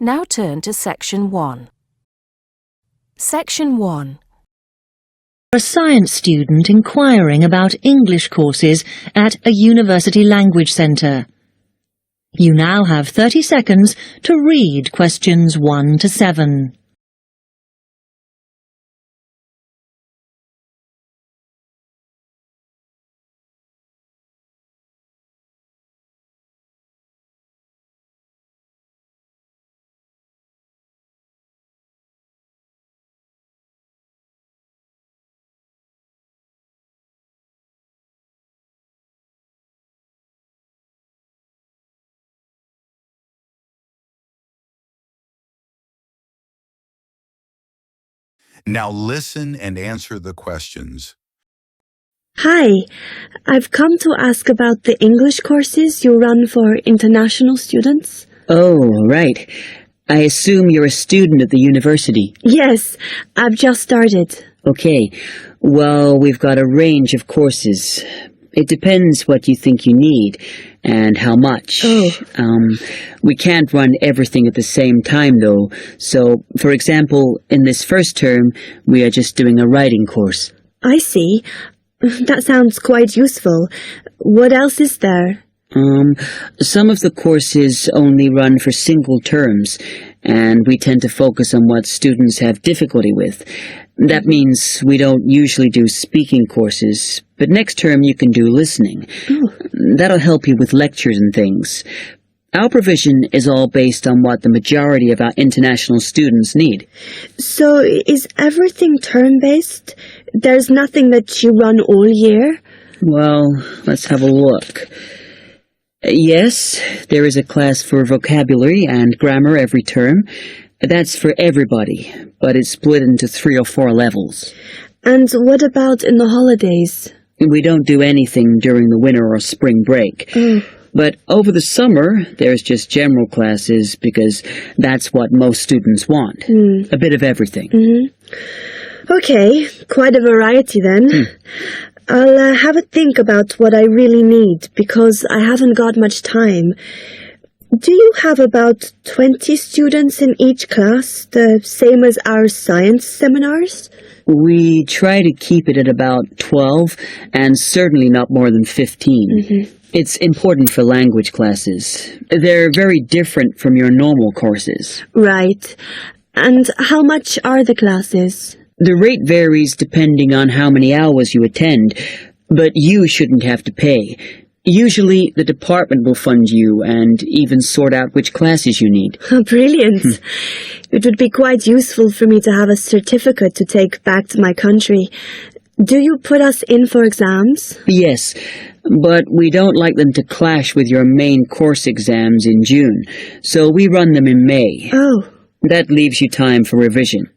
Now turn to Section 1. Section 1. A science student inquiring about English courses at a university language centre. You now have 30 seconds to read questions 1 to 7. Now listen and answer the questions. Hi, I've come to ask about the English courses you run for international students. Oh, right. I assume you're a student at the university. Yes, I've just started. Okay. Well, we've got a range of courses. It depends what you think you need and how much. Oh. We can't run everything at the same time, though. So, for example, in this first term, we are just doing a writing course. I see. That sounds quite useful. What else is there? Some of the courses only run for single terms, and we tend to focus on what students have difficulty with. That means we don't usually do speaking courses, but next term you can do listening. Oh. That'll help you with lectures and things. Our provision is all based on what the majority of our international students need. So, is everything term-based? There's nothing that you run all year? Well, let's have a look. Yes, there is a class for vocabulary and grammar every term. That's for everybody, but it's split into 3 or 4 levels. And what about in the holidays? We don't do anything during the winter or spring break. Oh. But over the summer, there's just general classes because that's what most students want. A bit of everything. Okay, quite a variety then. I'll have a think about what I really need because I haven't got much time. Do you have about 20 students in each class, the same as our science seminars? We try to keep it at about 12, and certainly not more than 15. It's important for language classes. They're very different from your normal courses. Right. And how much are the classes? The rate varies depending on how many hours you attend, but you shouldn't have to pay. Usually, the department will fund you and even sort out which classes you need. Brilliant. It would be quite useful for me to have a certificate to take back to my country. Do you put us in for exams? Yes, but we don't like them to clash with your main course exams in June, so we run them in May. Oh. That leaves you time for revision.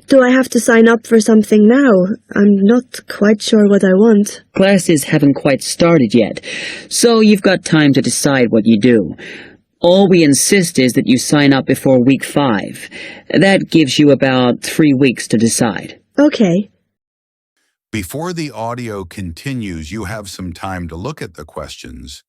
Do I have to sign up for something now? I'm not quite sure what I want. Classes haven't quite started yet, so you've got time to decide what you do. All we insist is that you sign up before week 5. That gives you about 3 weeks to decide. Okay. Before the audio continues, you have some time to look at the questions.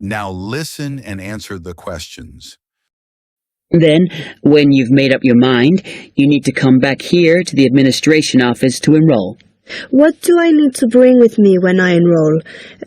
Now listen and answer the questions. Then, when you've made up your mind, you need to come back here to the administration office to enroll. What do I need to bring with me when I enroll?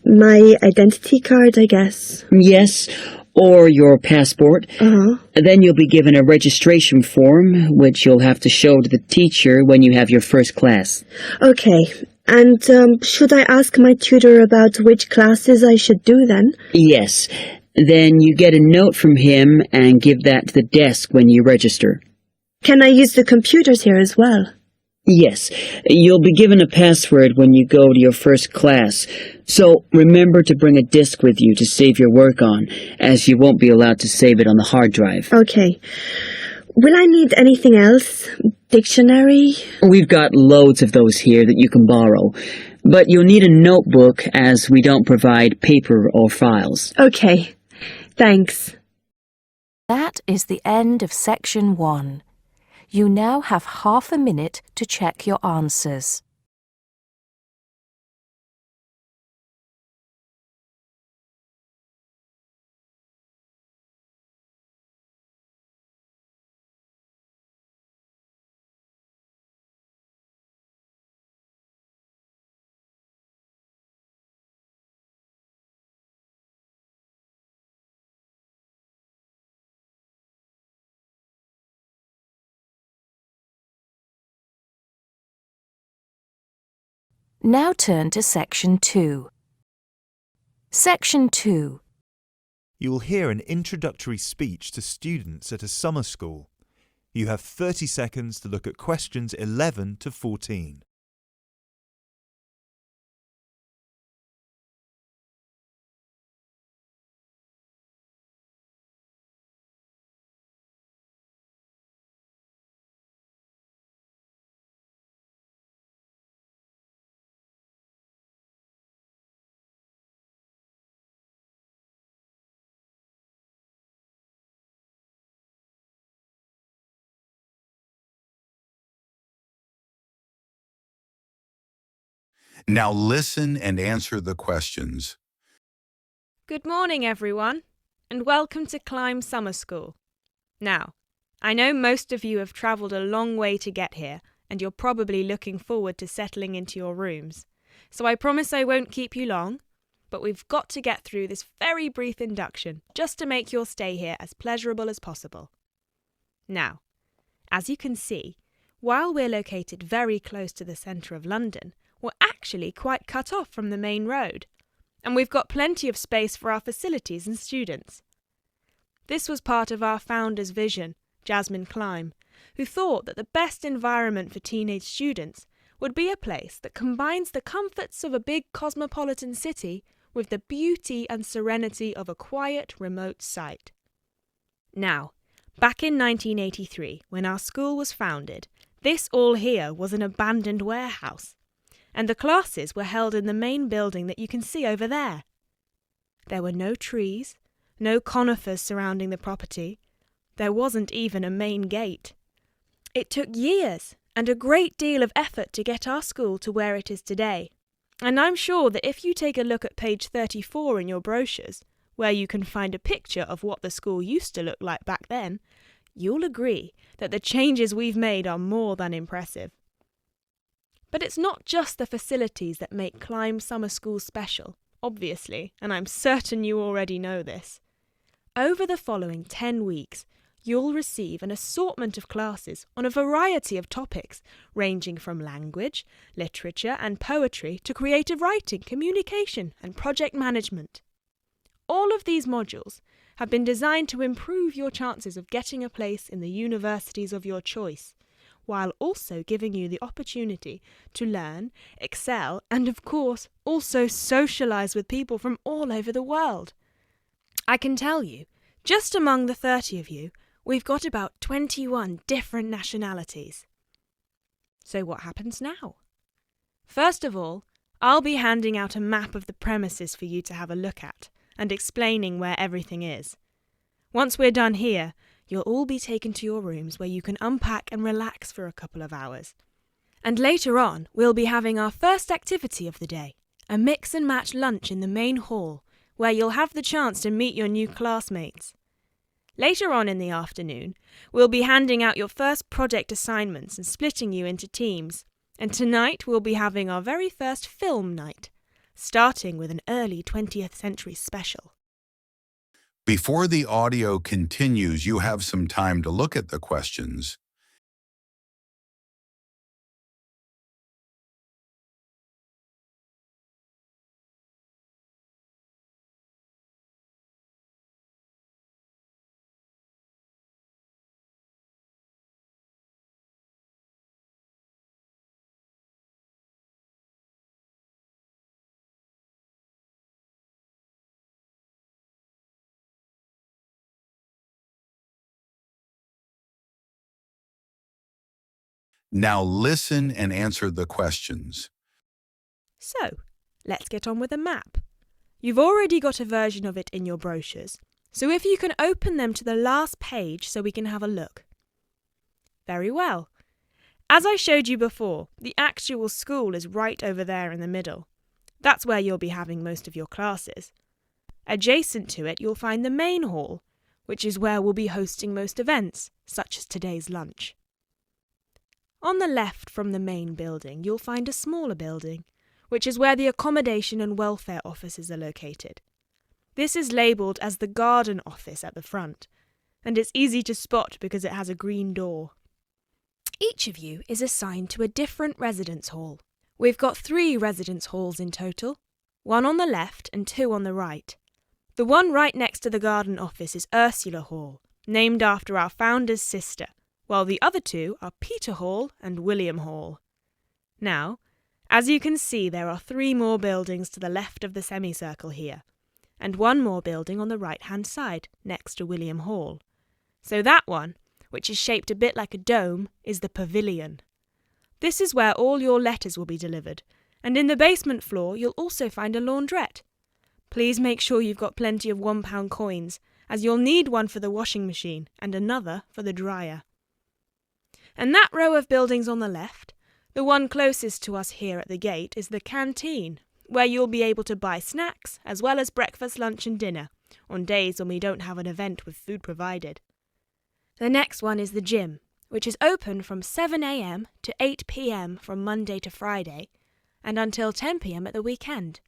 My identity card, I guess. Yes, or your passport. Then you'll be given a registration form, which you'll have to show to the teacher when you have your first class. Okay. And should I ask my tutor about which classes I should do then? Yes. Then you get a note from him and give that to the desk when you register. Can I use the computers here as well? Yes, you'll be given a password when you go to your first class, so remember to bring a disk with you to save your work on, as you won't be allowed to save it on the hard drive. Okay. Will I need anything else? Dictionary? We've got loads of those here that you can borrow, but you'll need a notebook as we don't provide paper or files. Okay. Thanks. That is the end of section 1. You now have half a minute to check your answers. Now turn to section 2. Section 2. You will hear an introductory speech to students at a summer school. You have 30 seconds to look at questions 11 to 14. Now listen and answer the questions. Good morning, everyone, and welcome to Climb Summer School. Now, I know most of you have travelled a long way to get here, and you're probably looking forward to settling into your rooms. So I promise I won't keep you long, but we've got to get through this very brief induction just to make your stay here as pleasurable as possible. Now, as you can see, while we're located very close to the centre of London, we're actually quite cut off from the main road, and we've got plenty of space for our facilities and students. This was part of our founder's vision, Jasmine Climb, who thought that the best environment for teenage students would be a place that combines the comforts of a big cosmopolitan city with the beauty and serenity of a quiet, remote site. Now, back in 1983, when our school was founded, this all here was an abandoned warehouse, and the classes were held in the main building that you can see over there. There were no trees, no conifers surrounding the property. There wasn't even a main gate. It took years and a great deal of effort to get our school to where it is today, and I'm sure that if you take a look at page 34 in your brochures, where you can find a picture of what the school used to look like back then, you'll agree that the changes we've made are more than impressive. But it's not just the facilities that make Climb Summer School special, obviously, and I'm certain you already know this. Over the following 10 weeks, you'll receive an assortment of classes on a variety of topics, ranging from language, literature and poetry to creative writing, communication and project management. All of these modules have been designed to improve your chances of getting a place in the universities of your choice, while also giving you the opportunity to learn, excel, and of course, also socialise with people from all over the world. I can tell you, just among the 30 of you, we've got about 21 different nationalities. So what happens now? First of all, I'll be handing out a map of the premises for you to have a look at, and explaining where everything is. Once we're done here, you'll all be taken to your rooms where you can unpack and relax for a couple of hours. And later on, we'll be having our first activity of the day, a mix and match lunch in the main hall, where you'll have the chance to meet your new classmates. Later on in the afternoon, we'll be handing out your first project assignments and splitting you into teams. And tonight we'll be having our very first film night, starting with an early 20th century special. Before the audio continues, you have some time to look at the questions. Now listen and answer the questions. So, let's get on with the map. You've already got a version of it in your brochures, so if you can open them to the last page so we can have a look. Very well. As I showed you before, the actual school is right over there in the middle. That's where you'll be having most of your classes. Adjacent to it, you'll find the main hall, which is where we'll be hosting most events, such as today's lunch. On the left from the main building, you'll find a smaller building, which is where the accommodation and welfare offices are located. This is labelled as the garden office at the front, and it's easy to spot because it has a green door. Each of you is assigned to a different residence hall. We've got 3 residence halls in total, 1 on the left and 2 on the right. The one right next to the garden office is Ursula Hall, named after our founder's sister, while the other 2 are Peter Hall and William Hall. Now, as you can see, there are 3 more buildings to the left of the semicircle here, and 1 more building on the right-hand side, next to William Hall. So that one, which is shaped a bit like a dome, is the pavilion. This is where all your letters will be delivered, and in the basement floor you'll also find a laundrette. Please make sure you've got plenty of £1 coins, as you'll need one for the washing machine and another for the dryer. And that row of buildings on the left, the one closest to us here at the gate, is the canteen, where you'll be able to buy snacks as well as breakfast, lunch and dinner, on days when we don't have an event with food provided. The next one is the gym, which is open from 7 a.m. to 8 p.m. from Monday to Friday, and until 10 p.m. at the weekend.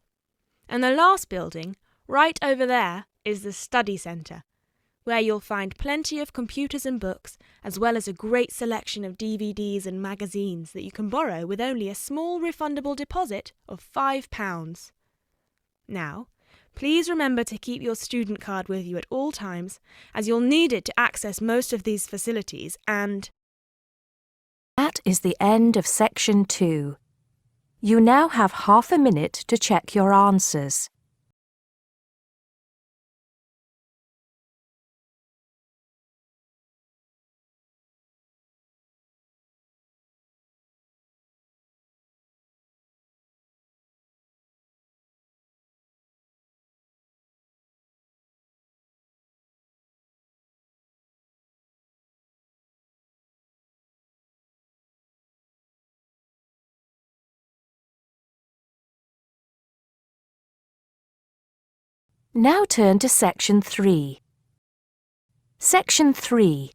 And the last building, right over there, is the study centre, where you'll find plenty of computers and books, as well as a great selection of DVDs and magazines that you can borrow with only a small refundable deposit of £5. Now, please remember to keep your student card with you at all times, as you'll need it to access most of these facilities and... That is the end of section 2. You now have half a minute to check your answers. Now turn to section 3. Section 3.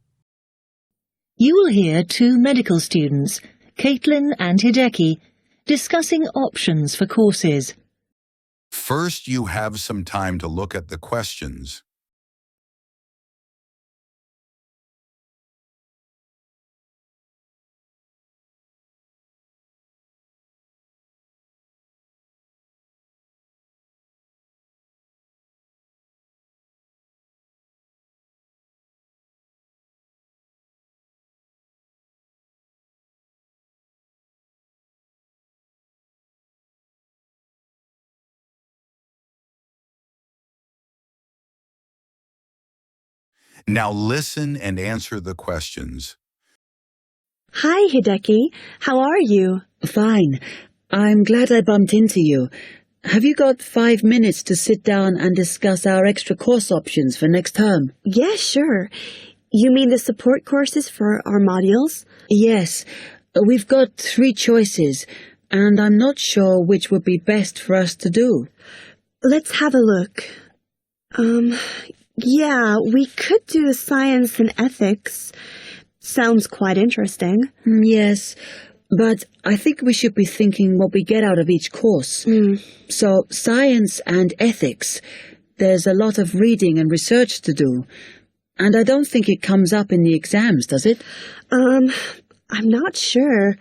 You will hear 2 medical students, Caitlin and Hideki, discussing options for courses. First, you have some time to look at the questions. Now listen and answer the questions. Hi, Hideki. How are you? Fine. I'm glad I bumped into you. Have you got 5 minutes to sit down and discuss our extra course options for next term? Yeah, sure. You mean the support courses for our modules? Yes. We've got 3 choices, and I'm not sure which would be best for us to do. Let's have a look. Yeah, we could do science and ethics. Sounds quite interesting. Yes, but I think we should be thinking what we get out of each course. So, science and ethics, there's a lot of reading and research to do. And I don't think it comes up in the exams, does it? I'm not sure.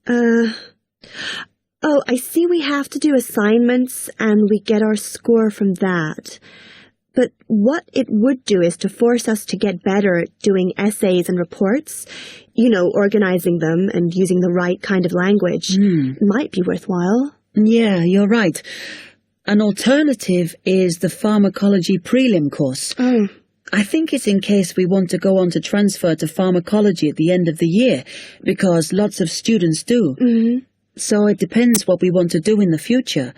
Oh, I see we have to do assignments and we get our score from that. But what it would do is to force us to get better at doing essays and reports. You know, organizing them and using the right kind of language. Might be worthwhile. Yeah, you're right. An alternative is the pharmacology prelim course. I think it's in case we want to go on to transfer to pharmacology at the end of the year, because lots of students do. Mm-hmm. So it depends what we want to do in the future.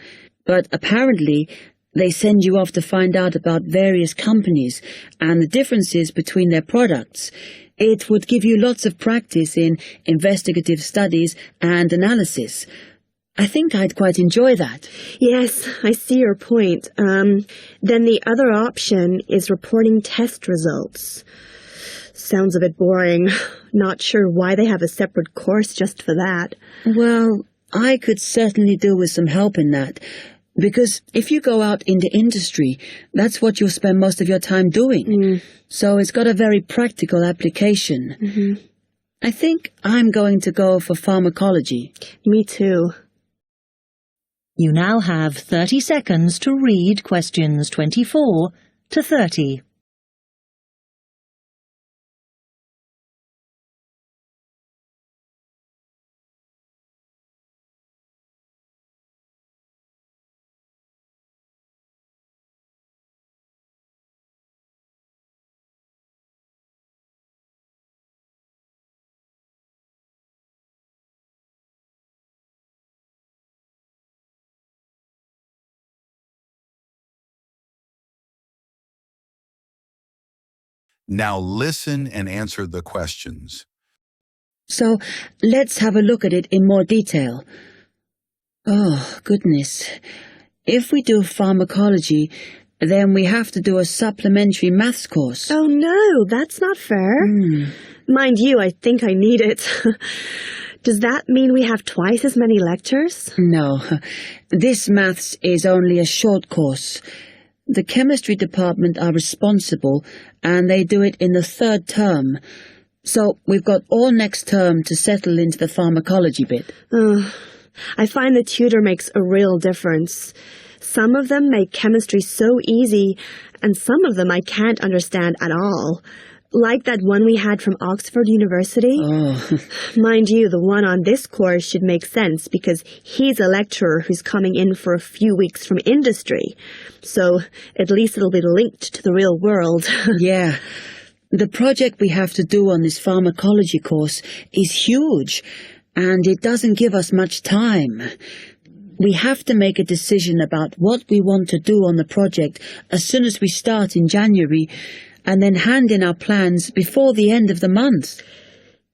But apparently, they send you off to find out about various companies and the differences between their products. It would give you lots of practice in investigative studies and analysis. I think I'd quite enjoy that. Yes, I see your point. Then the other option is reporting test results. Sounds a bit boring. Not sure why they have a separate course just for that. Well, I could certainly do with some help in that. Because if you go out into industry, that's what you'll spend most of your time doing. So it's got a very practical application. Mm-hmm. I think I'm going to go for pharmacology. Me too. You now have 30 seconds to read questions 24 to 30. Now listen and answer the questions. So let's have a look at it in more detail. Oh, goodness. If we do pharmacology, then we have to do a supplementary maths course. Oh no, that's not fair. Mind you, I think I need it. Does that mean we have twice as many lectures? No, this maths is only a short course. The chemistry department are responsible, and they do it in the 3rd term. So we've got all next term to settle into the pharmacology bit. I find the tutor makes a real difference. Some of them make chemistry so easy, and some of them I can't understand at all. Like that one we had from Oxford University. Oh. Mind you, the one on this course should make sense because he's a lecturer who's coming in for a few weeks from industry. So at least it'll be linked to the real world. Yeah. The project we have to do on this pharmacology course is huge, and it doesn't give us much time. We have to make a decision about what we want to do on the project as soon as we start in January, and then hand in our plans before the end of the month.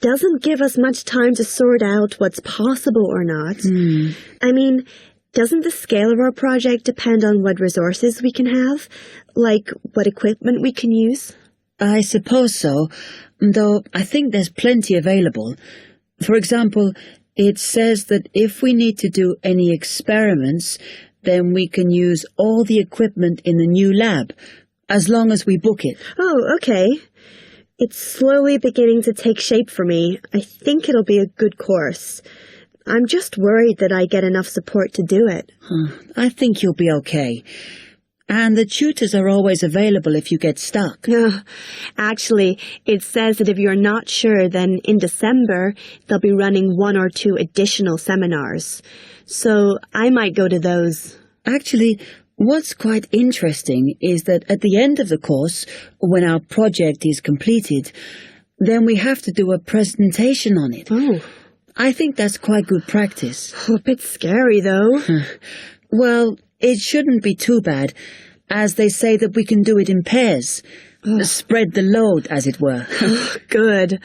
Doesn't give us much time to sort out what's possible or not. I mean, doesn't the scale of our project depend on what resources we can have? Like what equipment we can use? I suppose so, though I think there's plenty available. For example, it says that if we need to do any experiments, then we can use all the equipment in the new lab, as long as we book it. Oh, okay. It's slowly beginning to take shape for me. I think it'll be a good course. I'm just worried that I get enough support to do it. I think you'll be okay. And the tutors are always available if you get stuck. Actually, it says that if you're not sure, then in December, they'll be running 1 or 2 additional seminars. So I might go to those. Actually, what's quite interesting is that at the end of the course, when our project is completed, then we have to do a presentation on it. Oh. I think that's quite good practice. A bit scary, though. Well, it shouldn't be too bad, as they say that we can do it in pairs. Spread the load, as it were. Good.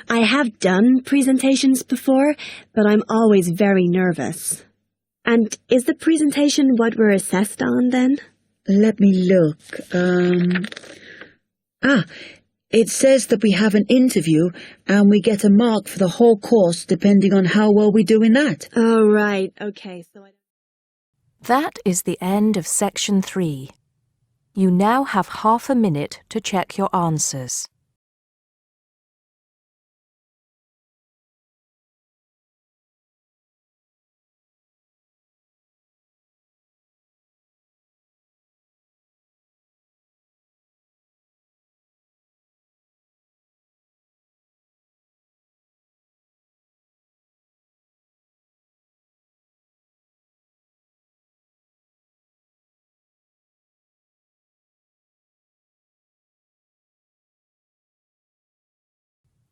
I have done presentations before, but I'm always very nervous. And is the presentation what we're assessed on, then? Let me look. It says that we have an interview and we get a mark for the whole course depending on how well we do in that. Oh, right. Okay, so That is the end of section 3. You now have half a minute to check your answers.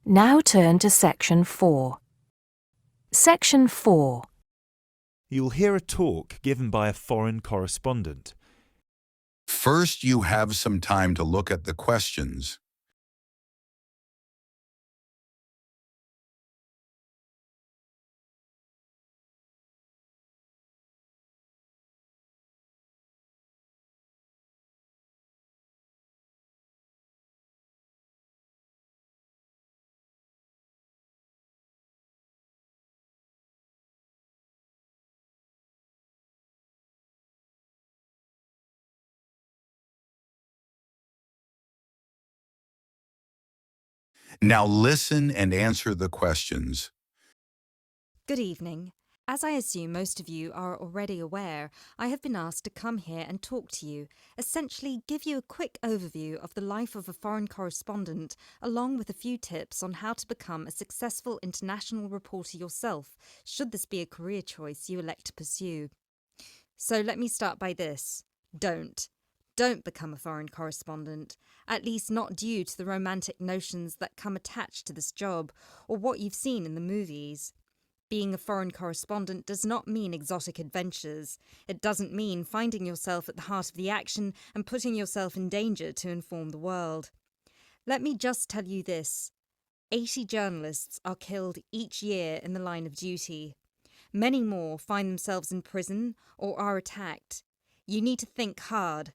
Now turn to Section 4. Section 4. You'll hear a talk given by a foreign correspondent. First, you have some time to look at the questions. Now listen and answer the questions. Good evening. As I assume most of you are already aware, I have been asked to come here and talk to you, essentially give you a quick overview of the life of a foreign correspondent, along with a few tips on how to become a successful international reporter yourself, should this be a career choice you elect to pursue. So let me start by this. Don't. Don't become a foreign correspondent, at least not due to the romantic notions that come attached to this job, or what you've seen in the movies. Being a foreign correspondent does not mean exotic adventures. It doesn't mean finding yourself at the heart of the action and putting yourself in danger to inform the world. Let me just tell you this. 80 journalists are killed each year in the line of duty. Many more find themselves in prison or are attacked. You need to think hard.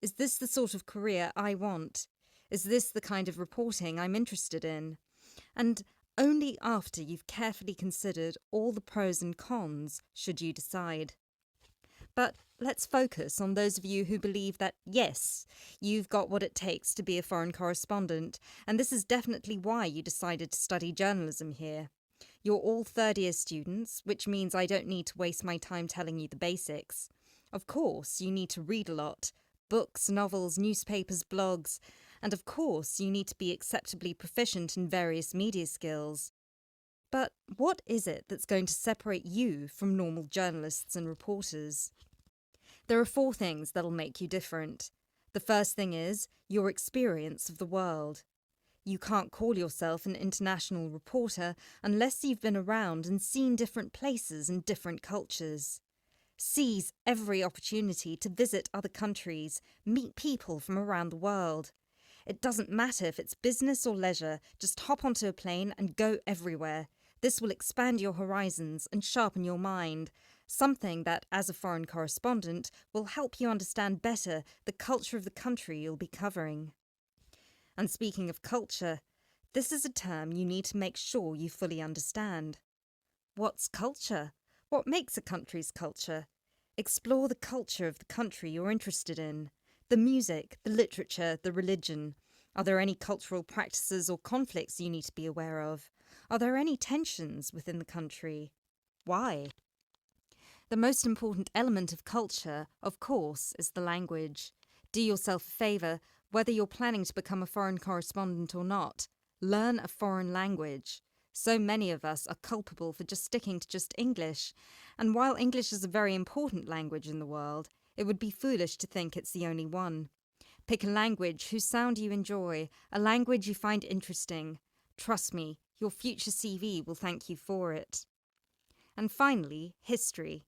Is this the sort of career I want? Is this the kind of reporting I'm interested in? And only after you've carefully considered all the pros and cons should you decide. But let's focus on those of you who believe that, yes, you've got what it takes to be a foreign correspondent, and this is definitely why you decided to study journalism here. You're all third-year students, which means I don't need to waste my time telling you the basics. Of course, you need to read a lot. Books, novels, newspapers, blogs, and of course you need to be acceptably proficient in various media skills. But what is it that's going to separate you from normal journalists and reporters? There are 4 things that'll make you different. The first thing is your experience of the world. You can't call yourself an international reporter unless you've been around and seen different places and different cultures. Seize every opportunity to visit other countries, meet people from around the world. It doesn't matter if it's business or leisure, just hop onto a plane and go everywhere. This will expand your horizons and sharpen your mind, something that, as a foreign correspondent, will help you understand better the culture of the country you'll be covering. And speaking of culture, this is a term you need to make sure you fully understand. What's culture? What makes a country's culture? Explore the culture of the country you're interested in. The music, the literature, the religion. Are there any cultural practices or conflicts you need to be aware of? Are there any tensions within the country? Why? The most important element of culture, of course, is the language. Do yourself a favour, whether you're planning to become a foreign correspondent or not. Learn a foreign language. So many of us are culpable for just sticking to just English, and while English is a very important language in the world, it would be foolish to think it's the only one. Pick a language whose sound you enjoy, a language you find interesting. Trust me, your future CV will thank you for it. And finally, history.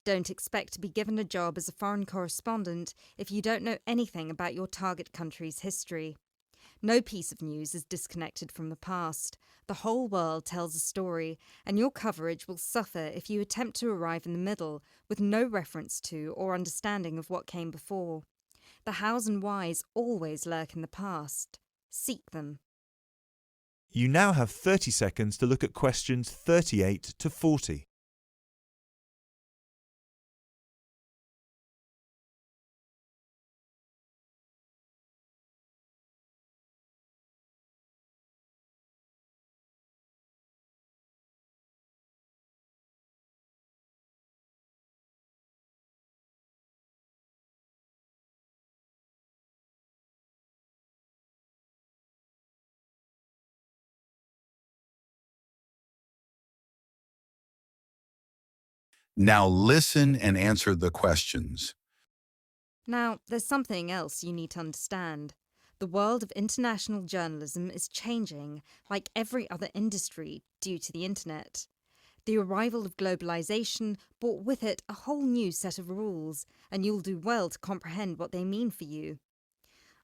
Don't expect to be given a job as a foreign correspondent if you don't know anything about your target country's history. No piece of news is disconnected from the past. The whole world tells a story, and your coverage will suffer if you attempt to arrive in the middle with no reference to or understanding of what came before. The hows and whys always lurk in the past. Seek them. You now have 30 seconds to look at questions 38 to 40. Now listen and answer the questions. Now, there's something else you need to understand. The world of international journalism is changing, like every other industry, due to the internet. The arrival of globalization brought with it a whole new set of rules, and you'll do well to comprehend what they mean for you.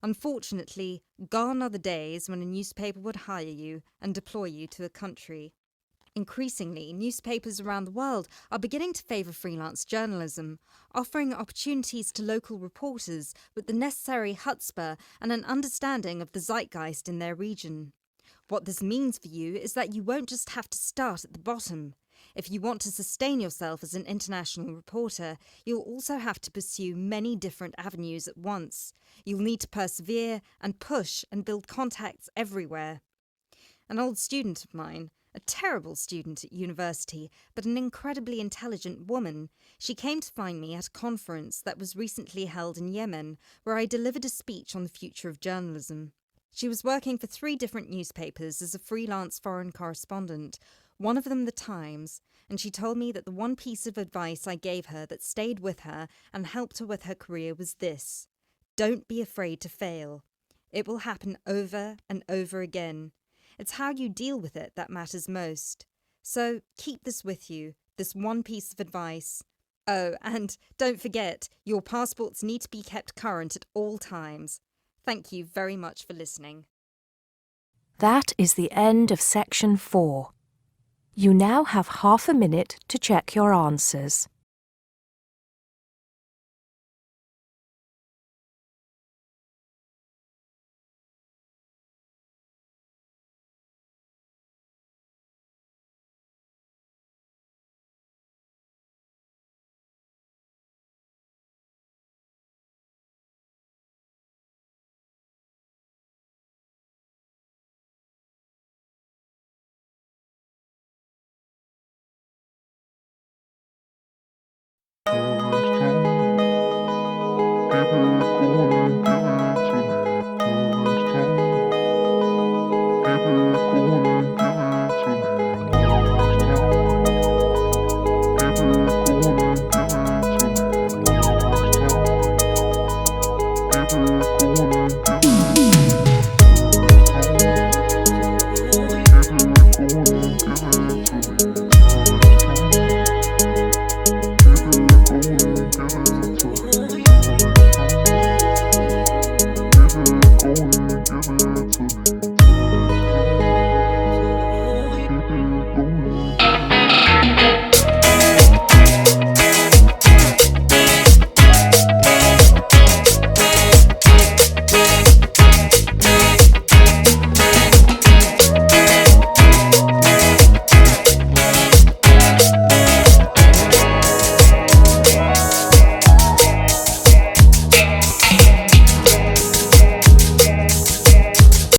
Unfortunately, gone are the days when a newspaper would hire you and deploy you to a country. Increasingly, newspapers around the world are beginning to favour freelance journalism, offering opportunities to local reporters with the necessary chutzpah and an understanding of the zeitgeist in their region. What this means for you is that you won't just have to start at the bottom. If you want to sustain yourself as an international reporter, you'll also have to pursue many different avenues at once. You'll need to persevere and push and build contacts everywhere. An old student of mine, a terrible student at university, but an incredibly intelligent woman, she came to find me at a conference that was recently held in Yemen, where I delivered a speech on the future of journalism. She was working for 3 different newspapers as a freelance foreign correspondent, one of them The Times, and she told me that the one piece of advice I gave her that stayed with her and helped her with her career was this: don't be afraid to fail. It will happen over and over again. It's how you deal with it that matters most. So keep this with you, this one piece of advice. Oh, and don't forget, your passports need to be kept current at all times. Thank you very much for listening. That is the end of section 4. You now have half a minute to check your answers.